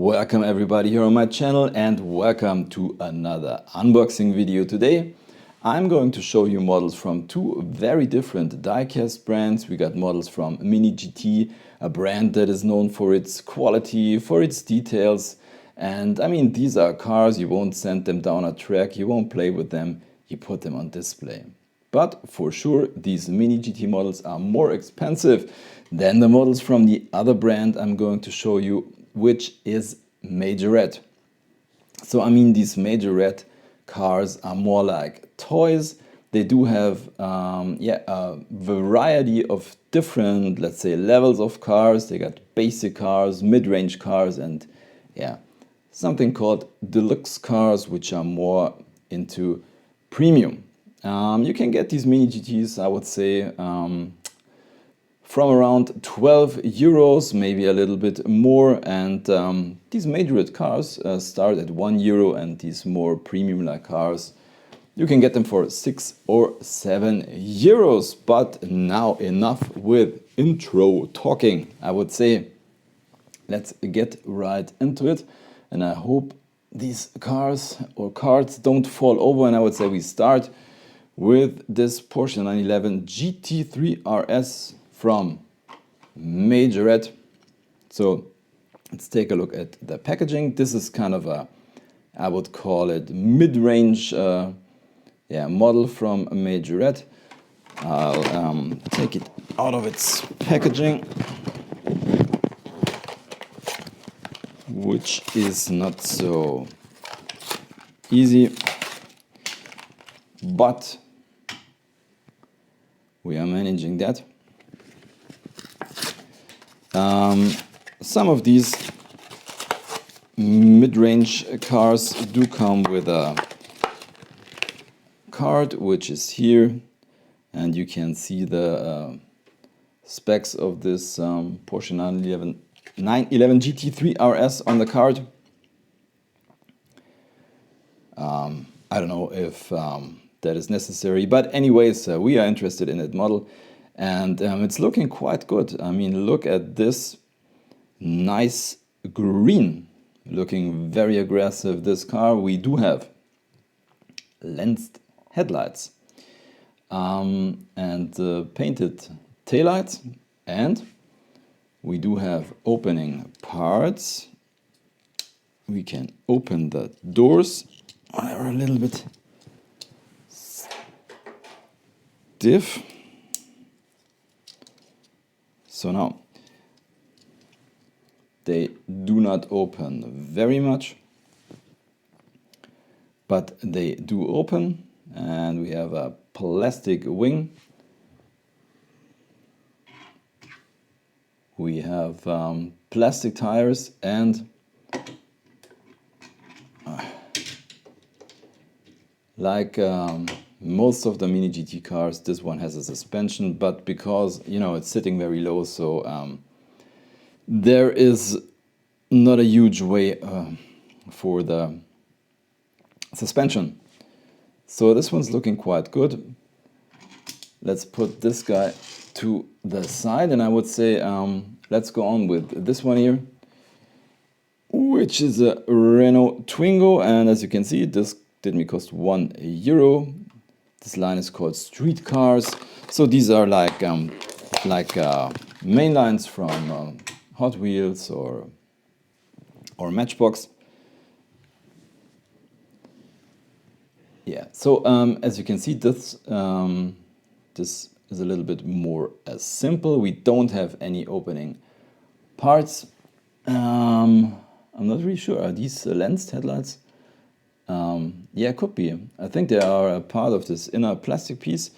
Welcome everybody here on my channel and welcome to another unboxing video. Today I'm going to show you models from two very different diecast brands. We got models from Mini GT, a brand that is known for its quality, for its details. And I mean, these are cars, you won't send them down a track, you won't play with them, you put them on display. But for sure, these Mini GT models are more expensive than the models from the other brand I'm going to show you, which is Majorette. So I mean, these Majorette cars are more like toys. They do have a variety of different, let's say, levels of cars. They got basic cars, mid-range cars, and something called deluxe cars, which are more into premium. You can get these Mini GTs, I would say, from around 12 euros, maybe a little bit more. And these Majorette cars start at 1 euro, and these more premium-like cars, you can get them for 6 or 7 euros. But now enough with intro talking, I would say. Let's get right into it. And I hope these cars or cards don't fall over. And I would say we start with this Porsche 911 GT3 RS from Majorette. So let's take a look at the packaging. This is kind of a, I would call it mid-range model from Majorette. I'll take it out of its packaging, which is not so easy, but we are managing that. Some of these mid-range cars do come with a card, which is here, and you can see the specs of this Porsche 911 GT3 RS on the card. I don't know if that is necessary, but anyways, we are interested in that model. And it's looking quite good. I mean, look at this nice green, looking very aggressive. This car, we do have lensed headlights and painted taillights, and we do have opening parts. We can open the doors. They are a little bit stiff. So now, they do not open very much, but they do open, and we have a plastic wing. We have plastic tires, and like most of the Mini GT cars, this one has a suspension, but because, you know, it's sitting very low, so there is not a huge way for the suspension. So this one's looking quite good. Let's put this guy to the side, and I would say let's go on with this one here, which is a Renault Twingo, and as you can see, this did me cost 1 euro. This line is called street cars. So these are like main lines from Hot Wheels or Matchbox. Yeah. So as you can see, this is a little bit more simple. We don't have any opening parts. I'm not really sure. Are these lensed headlights? Yeah, could be. I think they are a part of this inner plastic piece,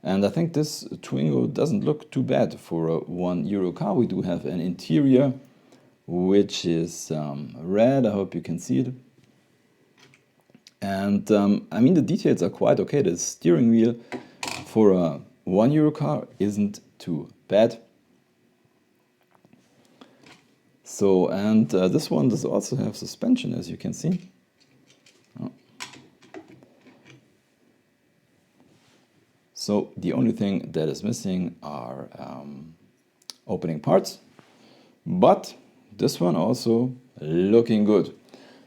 and I think this Twingo doesn't look too bad for a 1 euro car. We do have an interior, which is red. I hope you can see it. And I mean, the details are quite okay. The steering wheel for a 1 euro car isn't too bad. So, and this one does also have suspension, as you can see. So the only thing that is missing are opening parts, but this one also looking good.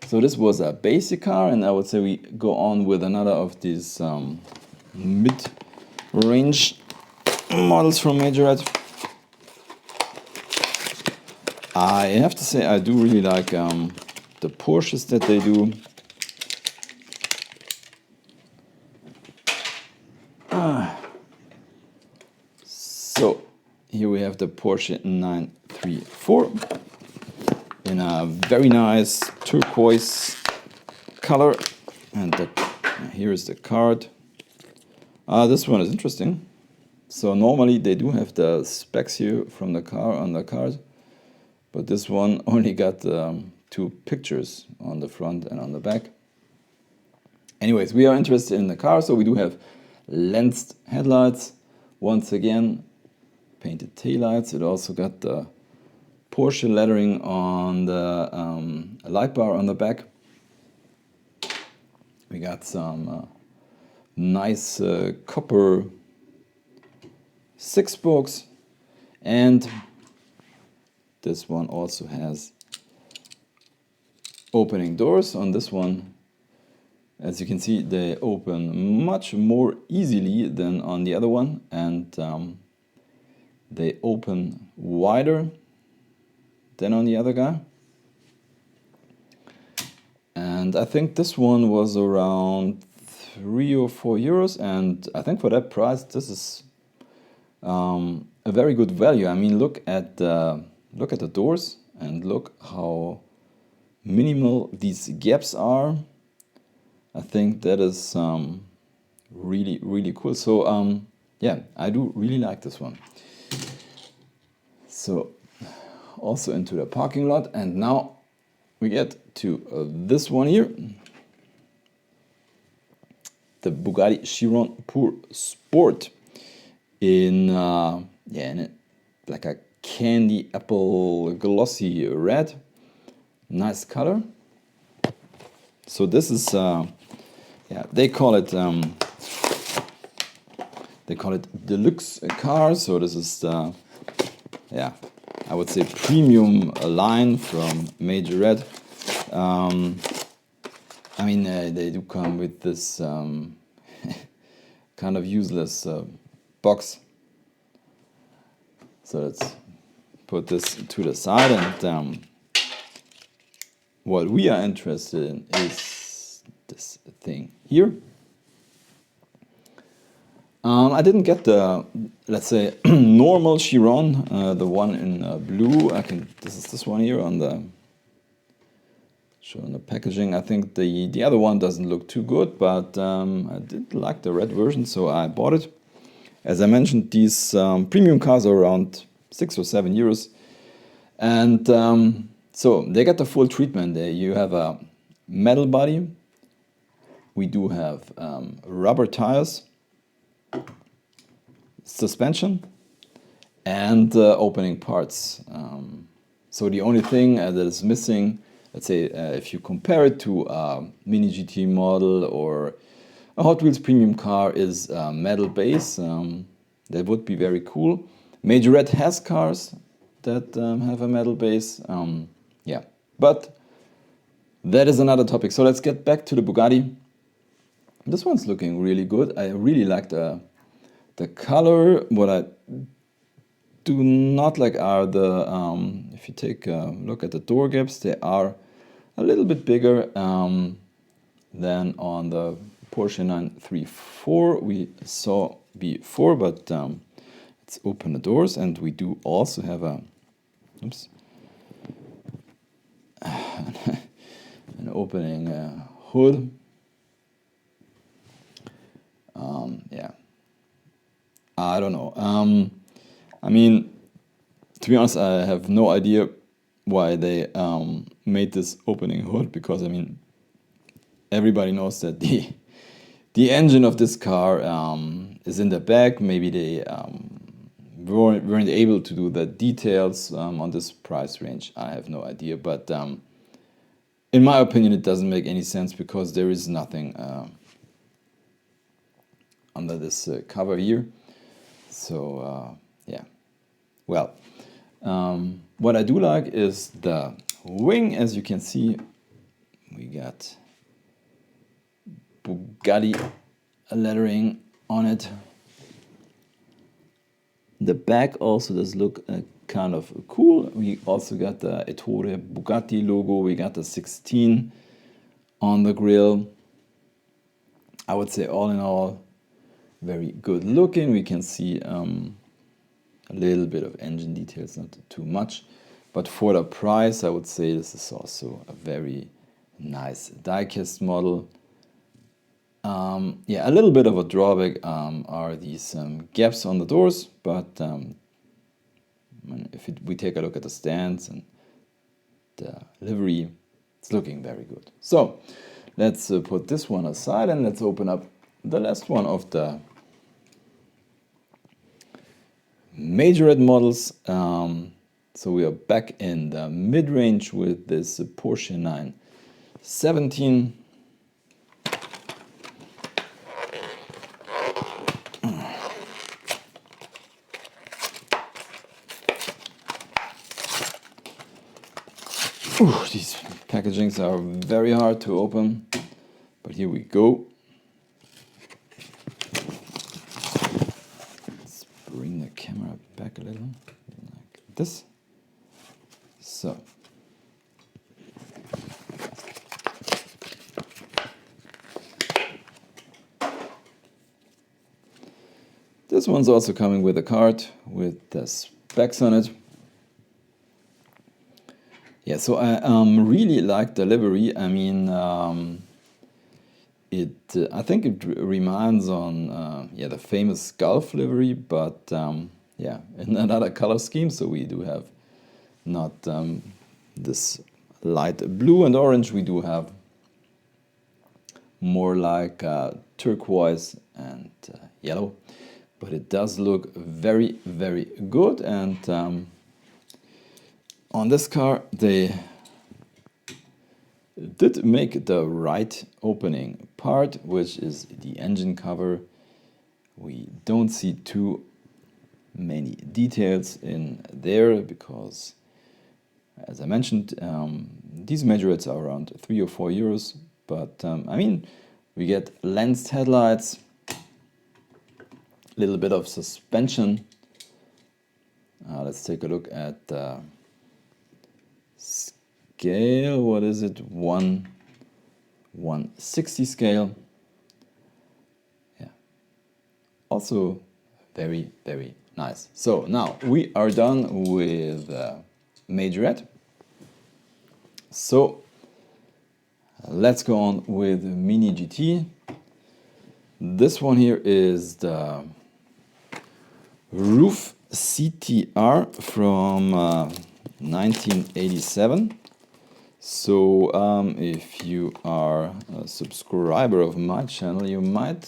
So this was a basic car, and I would say we go on with another of these mid-range models from Majorette. I have to say I do really like the Porsches that they do. So here we have the Porsche 934 in a very nice turquoise color, and here is the card. This one is interesting. So normally they do have the specs here from the car on the card, but this one only got two pictures on the front and on the back. Anyways, we are interested in the car, so we do have lensed headlights, once again painted taillights. It also got the Porsche lettering on the light bar on the back. We got some nice copper 6-spokes, and this one also has opening doors. On this one, as you can see, they open much more easily than on the other one, and they open wider than on the other guy. And I think this one was around €3 or €4, and I think for that price this is a very good value. I mean, look at the doors and look how minimal these gaps are. I think that is really, really cool. So yeah, I do really like this one. So also into the parking lot, and now we get to this one here, the Bugatti Chiron Pure Sport in like a candy apple glossy red. Nice color. So this is they call it deluxe car. So this is I would say premium line from Majorette. I mean, they do come with this kind of useless box. So let's put this to the side, and what we are interested in is this thing here. I didn't get the, let's say, normal Chiron, the one in blue. This is this one here on the packaging. I think the other one doesn't look too good, but I did like the red version, so I bought it. As I mentioned, these premium cars are around €6 or €7, and so they get the full treatment. You have a metal body. We do have rubber tires, suspension, and opening parts. So the only thing that is missing, let's say if you compare it to a Mini GT model or a Hot Wheels premium car, is a metal base. That would be very cool. Majorette has cars that have a metal base. Yeah, but that is another topic. So let's get back to the Bugatti. This one's looking really good. I really like the color. What I do not like are the, if you take a look at the door gaps, they are a little bit bigger than on the Porsche 934 we saw before, but let's open the doors, and we do also have a, an opening hood. Yeah, I don't know. I mean, to be honest, I have no idea why they made this opening hood, because I mean, everybody knows that the engine of this car is in the back. Maybe they weren't able to do the details on this price range. I have no idea, but in my opinion, it doesn't make any sense, because there is nothing under this cover here. So yeah, well, what I do like is the wing, as you can see, we got Bugatti lettering on it. The back also does look kind of cool. We also got the Ettore Bugatti logo. We got the 16 on the grille. I would say all in all, very good looking. We can see a little bit of engine details, not too much. But for the price, I would say this is also a very nice diecast model. Yeah, a little bit of a drawback are these gaps on the doors, but if we take a look at the stands and the livery, it's looking very good. So let's put this one aside and let's open up the last one of the Majorette models. So we are back in the mid-range with this Porsche 917. These packagings are very hard to open, but here we go. Let's bring the camera back a little, like this. So, this one's also coming with a card with the specs on it. Yeah, so I really like the livery. I mean, I think it reminds on yeah, the famous Gulf livery, but yeah, in another color scheme. So we do have not this light blue and orange. We do have more like turquoise and yellow, but it does look very, very good. And on this car, they did make the right opening part, which is the engine cover. We don't see too many details in there because, as I mentioned, these Majorettes are around 3 or 4 euros. But I mean, we get lensed headlights, a little bit of suspension. Let's take a look at the scale. What is it? 1/160 scale. Yeah. Also very, very nice. So now we are done with Majorette. So let's go on with Mini GT. This one here is the RUF CTR from 1987. So if you are a subscriber of my channel, you might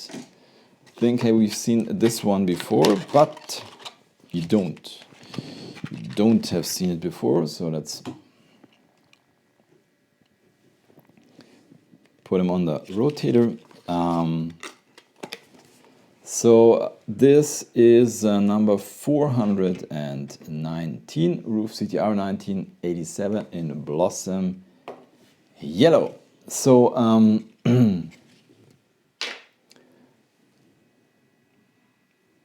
think, hey, we've seen this one before, but you don't. You don't have seen it before. So let's put him on the rotator. So this is number 419, RUF CTR 1987 in Blossom Yellow. So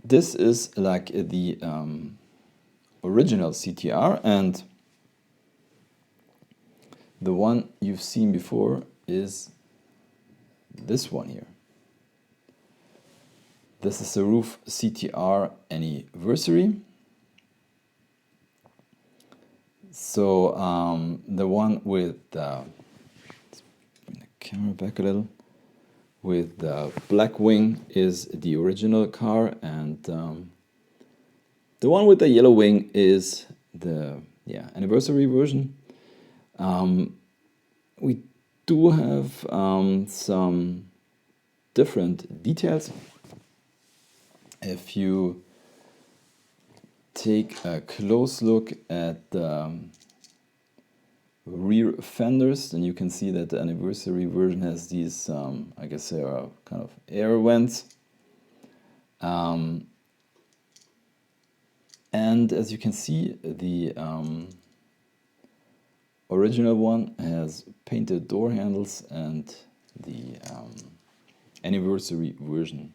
this is like the original CTR, and the one you've seen before is this one here. This is the RUF CTR Anniversary. So the one with let's bring the camera back a little, with the black wing is the original car, and the one with the yellow wing is the anniversary version. We do have some different details. If you take a close look at the rear fenders, then you can see that the anniversary version has these, I guess they are kind of air vents. And as you can see, the original one has painted door handles, and the anniversary version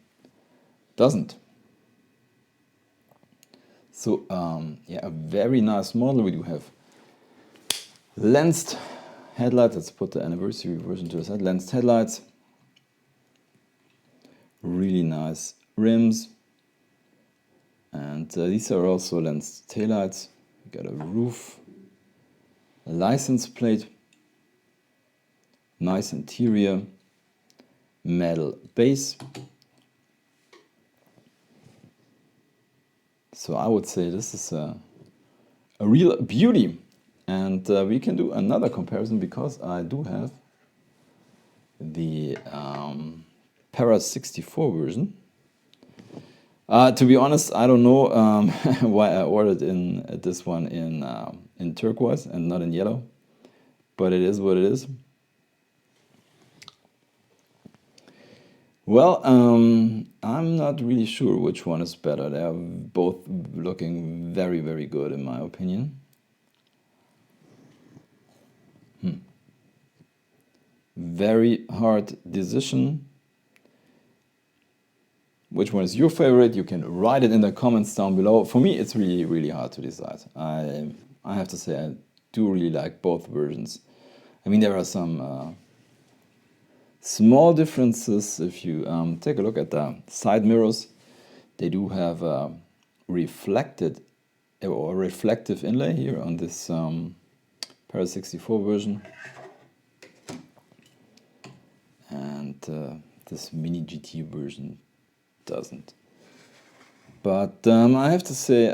doesn't. So yeah, a very nice model. We do have lensed headlights. Let's put the anniversary version to the side. Lensed headlights, really nice rims, and these are also lensed taillights. We got a roof, a license plate, nice interior, metal base. So I would say this is a real beauty. And we can do another comparison, because I do have the Para 64 version. To be honest, I don't know why I ordered this one in turquoise and not in yellow, but it is what it is. Well, I'm not really sure which one is better. They are both looking very, very good in my opinion. Very hard decision. Which one is your favorite? You can write it in the comments down below. For me, it's really, really hard to decide. I have to say I do really like both versions. I mean, there are some small differences. If you take a look at the side mirrors, they do have a reflected or reflective inlay here on this Para 64 version. And this Mini GT version doesn't. But I have to say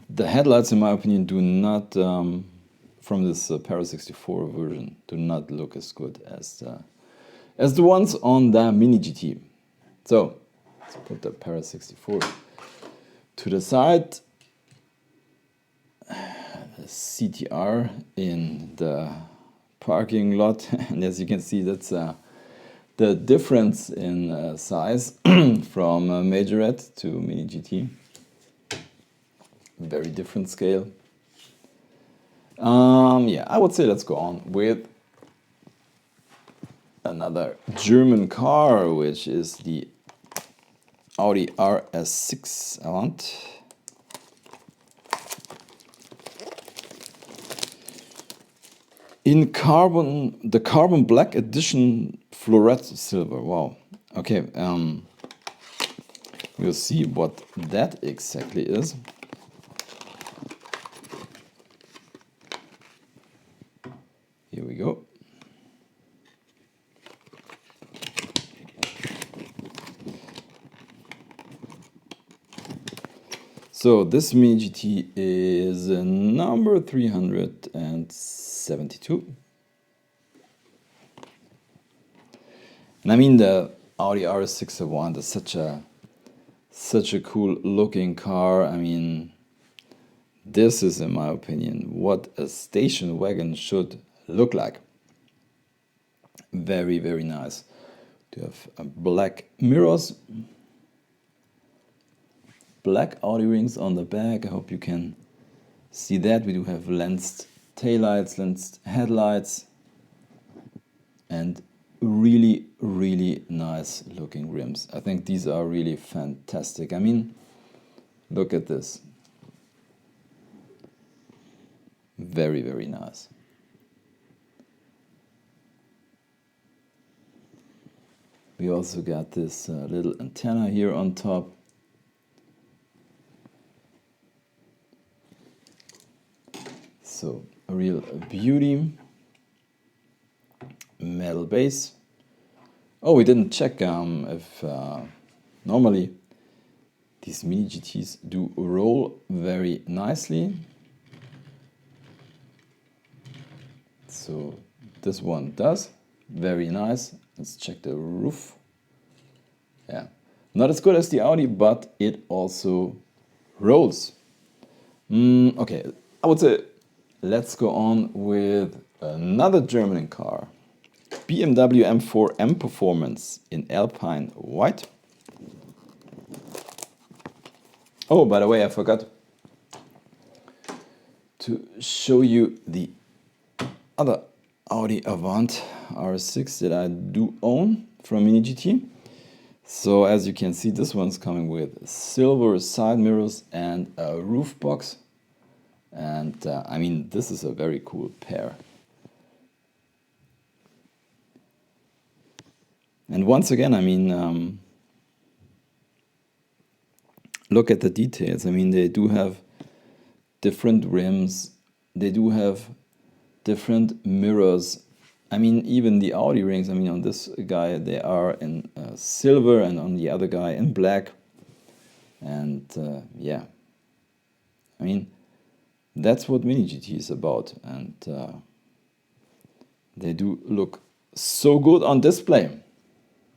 the headlights, in my opinion, do not from this Para 64 version do not look as good as the ones on the Mini GT. So let's put the Para 64 to the side. The CTR in the parking lot, and as you can see, that's the difference in size from Majorette to Mini GT. Very different scale. Yeah, I would say let's go on with another German car, which is the Audi RS6 Avant. In the carbon black edition Florett silver. Wow. Okay. We'll see what that exactly is. Here we go. So this Mini GT is number 372. And I mean, the Audi RS6 Avant is such a cool looking car. I mean, this is, in my opinion, what a station wagon should look like. Very, very nice. You have black mirrors, black Audi rings on the back. I hope you can see that. We do have lensed taillights, lensed headlights, and really, really nice looking rims. I think these are really fantastic. I mean, look at this. Very, very nice. We also got this little antenna here on top. So a real beauty. Metal base. Oh, we didn't check if normally these Mini GTs do roll very nicely. So this one does. Very nice. Let's check the roof. Yeah, not as good as the Audi, but it also rolls. Okay, I would say let's go on with another German car. BMW M4 M Performance in Alpine white. Oh, by the way, I forgot to show you the other Audi Avant RS6 that I do own from Mini GT. So as you can see, this one's coming with silver side mirrors and a roof box. And I mean, this is a very cool pair. And once again, I mean, look at the details. I mean, they do have different rims. They do have different mirrors. I mean, even the Audi rings, I mean, on this guy, they are in silver, and on the other guy in black. And yeah, I mean, that's what Mini GT is about. And they do look so good on display.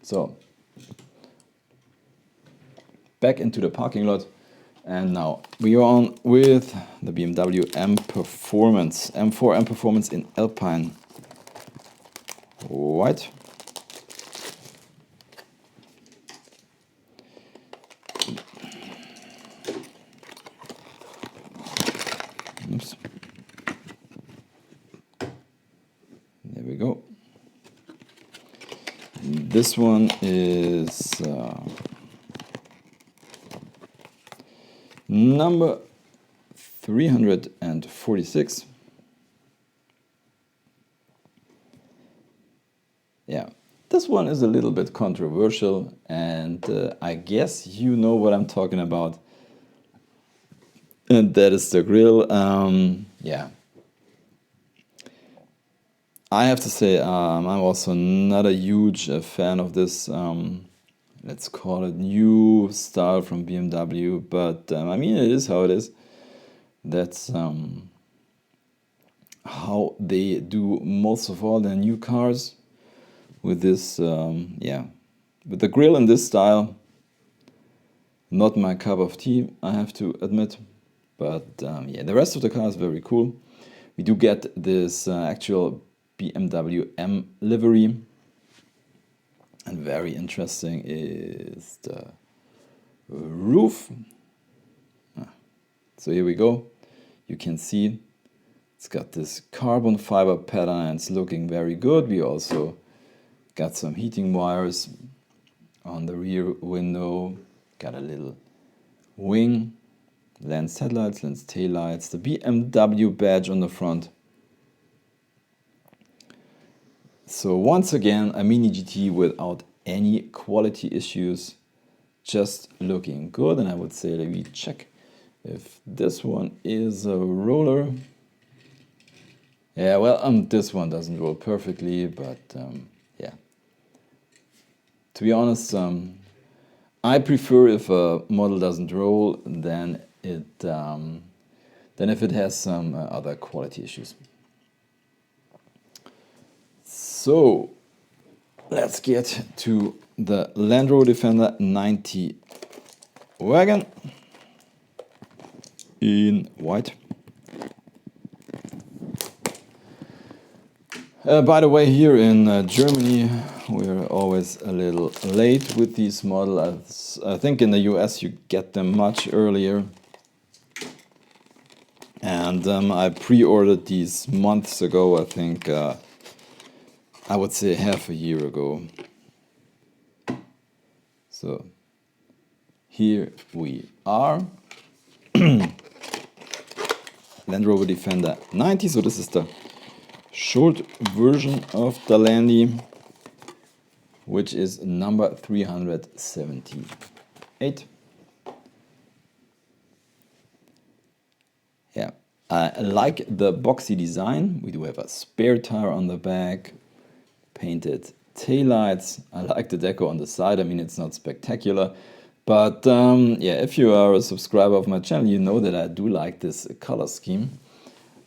So, back into the parking lot. And now we are on with the BMW M Performance, M4 M Performance in Alpine white. Oops. There we go. This one is number 346. Yeah, this one is a little bit controversial, and I guess you know what I'm talking about. And that is the grille. Yeah. I have to say, I'm also not a huge fan of this, let's call it new style from BMW, but I mean, it is how it is. That's how they do most of all their new cars, with this, yeah, with the grille in this style. Not my cup of tea, I have to admit, but yeah, the rest of the car is very cool. We do get this actual BMW M livery, and very interesting is the roof. So here we go. You can see it's got this carbon fiber pattern, and it's looking very good. We also got some heating wires on the rear window, got a little wing, lens headlights, lens taillights, the BMW badge on the front. So once again, a Mini GT without any quality issues, just looking good. And I would say, let me check if this one is a roller. Yeah, well, this one doesn't roll perfectly, but yeah. To be honest, I prefer if a model doesn't roll than if it has some other quality issues. So let's get to the Land Rover Defender 90 Wagon in white. By the way, here in Germany, we're always a little late with these models. I think in the US you get them much earlier. And I pre-ordered these months ago, I think. I would say half a year ago. So here we are. Land Rover Defender 90. So this is the short version of the Landy, which is number 378. Yeah, I like the boxy design. We do have a spare tire on the back, painted taillights. I like the deco on the side. I mean, it's not spectacular, but yeah, if you are a subscriber of my channel, you know that I do like this color scheme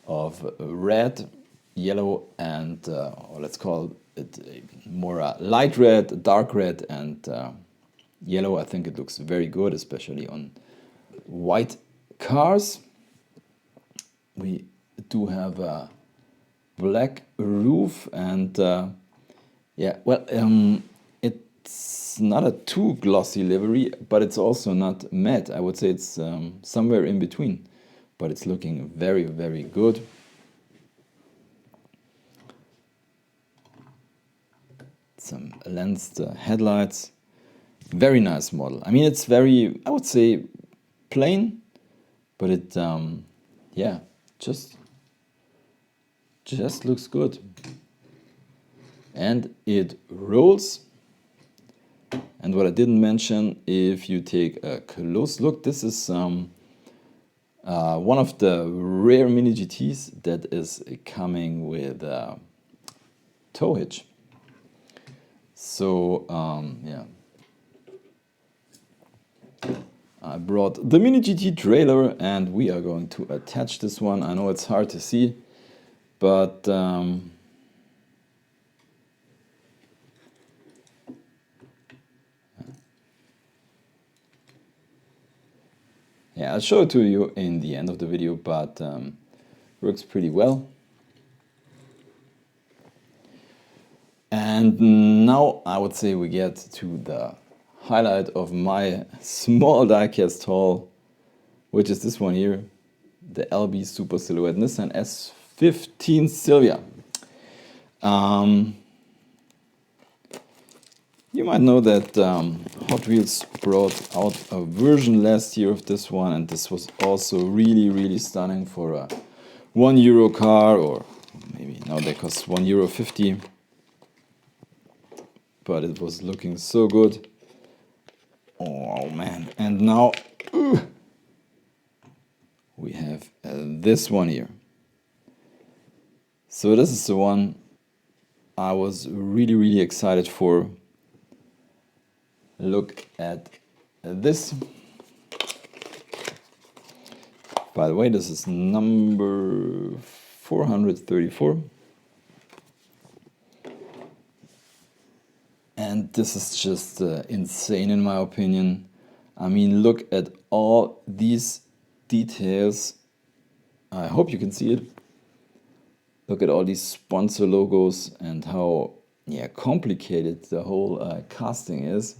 of red, yellow, and or let's call it more light red, dark red, and yellow. I think it looks very good, especially on white cars. We do have a black roof, and yeah, well, it's not a too glossy livery, but it's also not matte. I would say it's somewhere in between. but it's looking very, very good. Some lensed headlights. Very nice model. I mean, it's very, I would say, plain, but it, yeah, just looks good. And it rolls. And what I didn't mention, if you take a close look, this is one of the rare Mini GTs that is coming with tow hitch. So, yeah. I brought the Mini GT trailer and we are going to attach this one. I know it's hard to see, but yeah, I'll show it to you in the end of the video, but works pretty well. And now I would say we get to the highlight of my small diecast haul, which is this one here, the LB Super Silhouette Nissan S15 SILVIA. You might know that Hot Wheels brought out a version last year of this one, and this was also really, really stunning for a €1 car, or maybe now they cost €1.50. But it was looking so good. Oh man, and now we have this one here. So this is the one I was really, really excited for. Look at this. By the way, this is number 434. And this is just insane in my opinion. I mean, look at all these details. I hope you can see it. Look at all these sponsor logos and how complicated the whole casting is.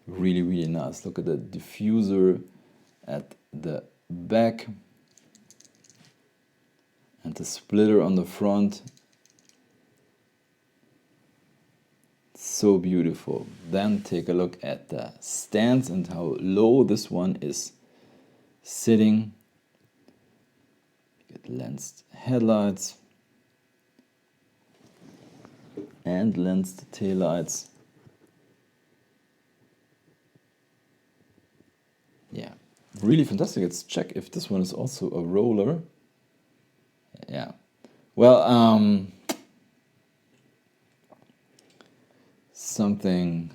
Really, really nice. Look at the diffuser at the back and the splitter on the front. So beautiful. Then take a look at the stance and how low this one is sitting. You get lensed headlights and lensed taillights. Yeah, really fantastic. Let's check if this one is also a roller. Yeah. Well, something,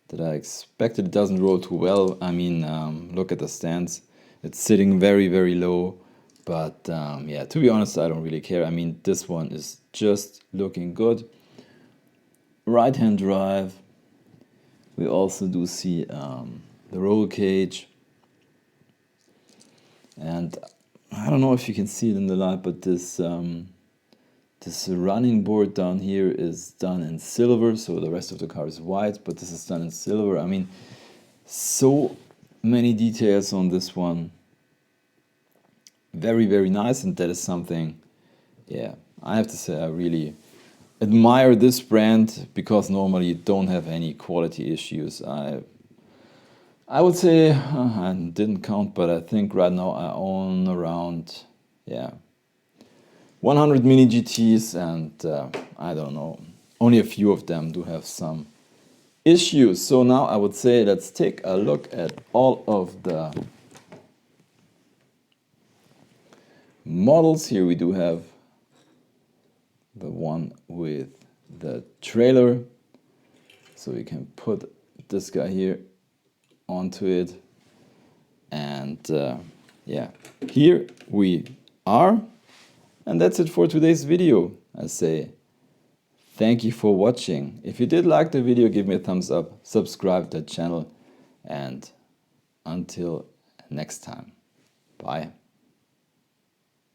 that I expected. It doesn't roll too well. I mean, look at the stance. It's sitting very, very low. But yeah, to be honest, I don't really care. I mean, this one is just looking good. Right-hand drive. We also do see the roll cage, and I don't know if you can see it in the light, but this this running board down here is done in silver, so the rest of the car is white, but this is done in silver. I mean, so many details on this one. Very, very nice, and that is something, I have to say I really admire this brand, because normally you don't have any quality issues. I would say, I didn't count, but I think right now I own around 100 Mini GTs, and I don't know, only a few of them do have some issues. So now I would say let's take a look at all of the models. Here we do have the one with the trailer, so we can put this guy here onto it, and here we are, and that's it for today's video. I say thank you for watching. If you did like the video, give me a thumbs up, subscribe to the channel, and until next time, bye.